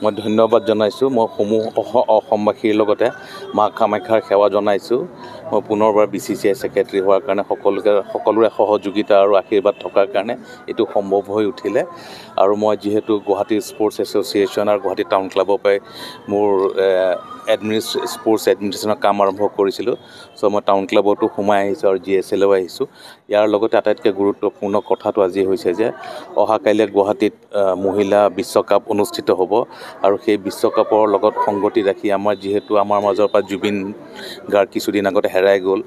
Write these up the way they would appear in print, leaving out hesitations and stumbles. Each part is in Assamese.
মই ধন্যবাদ জনাইছোঁ। মই সমূহ অসমবাসীৰ লগতে মা কামাখ্যাৰ সেৱা জনাইছোঁ। মই পুনৰবাৰ BCCI ছেক্ৰেটাৰী হোৱাৰ কাৰণে সকলোৰে সহযোগিতা আৰু আশীৰ্বাদ থকাৰ কাৰণে এইটো সম্ভৱ হৈ উঠিলে। আৰু মই যিহেতু গুৱাহাটী স্পৰ্টছ এছ'চিয়েশ্যন আৰু গুৱাহাটী টাউন ক্লাবৰ পৰাই মোৰ স্পৰ্টছ এডমিনিষ্ট্ৰেশ্যনৰ কাম আৰম্ভ কৰিছিলোঁ। চ' মই টাউন ক্লাবতো সোমাই আহিছোঁ আৰু GSLও আহিছোঁ। ইয়াৰ লগতে আটাইতকৈ গুৰুত্বপূৰ্ণ কথাটো আজি হৈছে যে অহাকাইলৈ গুৱাহাটীত মহিলা বিশ্বকাপ অনুষ্ঠিত হ'ব আৰু সেই বিশ্বকাপৰ লগত সংগতি ৰাখি যিহেতু আমাৰ মাজৰ পৰা জুবিন গাৰ্গ কিছুদিন আগতে হেৰাই গ'ল,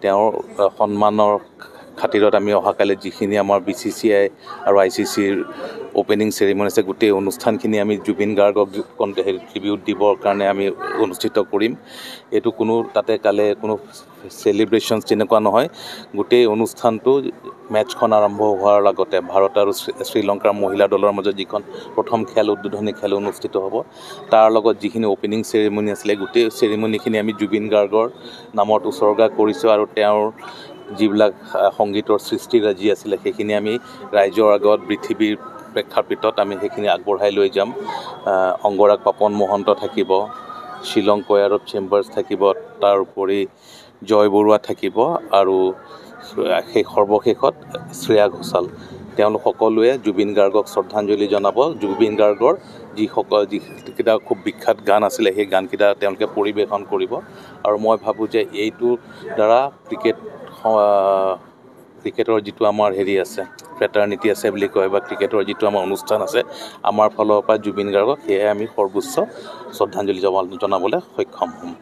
তেওঁৰ সন্মানৰ খাতিৰত আমি অহাকালি যিখিনি আমাৰ BCCI আৰু ICCৰ অ'পেনিং চেৰিমনি আছে গোটেই অনুষ্ঠানখিনি আমি জুবিন গাৰ্গক ট্ৰিবিউট দিবৰ কাৰণে আমি অনুষ্ঠিত কৰিম। এইটো তাতে কোনো চেলিব্ৰেশ্যনছ তেনেকুৱা নহয়। গোটেই অনুষ্ঠানটো মেটচখন আৰম্ভ হোৱাৰ লগতে ভাৰত আৰু শ্ৰীলংকাৰ মহিলা দলৰ মাজত যিখন প্ৰথম উদ্বোধনী খেল অনুষ্ঠিত হ'ব, তাৰ লগত যিখিনি অ'পেনিং চেৰিমনি আছিলে গোটেই চেৰিমনিখিনি আমি জুবিন গাৰ্গৰ নামত উচৰ্গা কৰিছোঁ আৰু তেওঁৰ যিবিলাক সংগীতৰ সৃষ্টিৰাজি আছিলে সেইখিনি আমি ৰাইজৰ আগত পৃথিৱীৰ প্ৰেক্ষাপটত আমি সেইখিনি আগবঢ়াই লৈ যাম। অংগৰাগ পাপন মহন্ত থাকিব, শ্বিলং কয়াৰ অফ চেম্বাৰ্ছ থাকিব, তাৰ উপৰি জয় বৰুৱা থাকিব আৰু সৰ্বশেষত শ্ৰেয়া ঘোষাল। তেওঁলোক সকলোৱে জুবিন গাৰ্গক শ্ৰদ্ধাঞ্জলি জনাব। জুবিন গাৰ্গৰ যিকেইটা খুব বিখ্যাত গান আছিলে সেই গানকেইটা তেওঁলোকে পৰিৱেশন কৰিব। আৰু মই ভাবোঁ যে এইটোৰ দ্বাৰা ক্ৰিকেটৰ যিটো আমাৰ আছে ফ্ৰেটাৰ্নিটি আছে বুলি কয়, বা ক্ৰিকেটৰ যিটো আমাৰ অনুষ্ঠান আছে আমাৰ ফালৰ পৰা জুবিন গাৰ্গক সেয়াই আমি সৰ্বোচ্চ শ্ৰদ্ধাঞ্জলি জনাবলৈ সক্ষম হ'ম।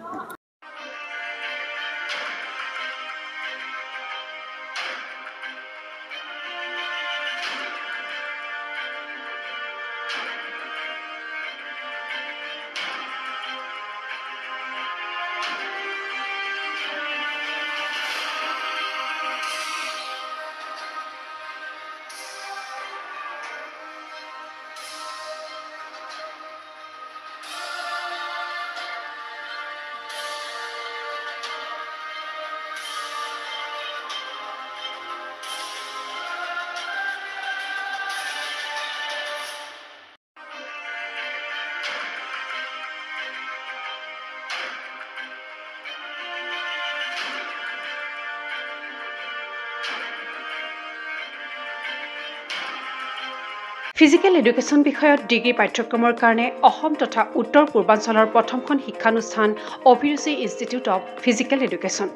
ফিজিকেল এডুকেশ্যন বিষয়ত ডিগ্ৰী পাঠ্যক্ৰমৰ কাৰণে অসম তথা উত্তৰ পূৰ্বাঞ্চলৰ প্ৰথমখন শিক্ষানুষ্ঠান অভিৰুচি ইনষ্টিটিউট অৱ ফিজিকেল এডুকেশ্যন।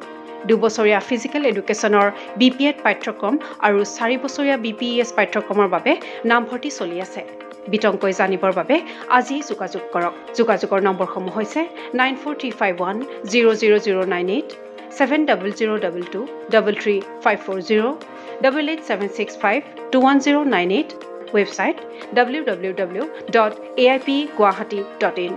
2 বছৰীয়া ফিজিকেল এডুকেশ্যনৰ BPEd পাঠ্যক্ৰম আৰু 4 বছৰীয়া BPES পাঠ্যক্ৰমৰ বাবে নামভৰ্তি চলি আছে। বিতংকৈ জানিবৰ বাবে আজি যোগাযোগ কৰক। যোগাযোগৰ নম্বৰসমূহ হৈছে 9435100098, 7002233540, 88765210998, ৱেবছাইট www.aipguwahati.in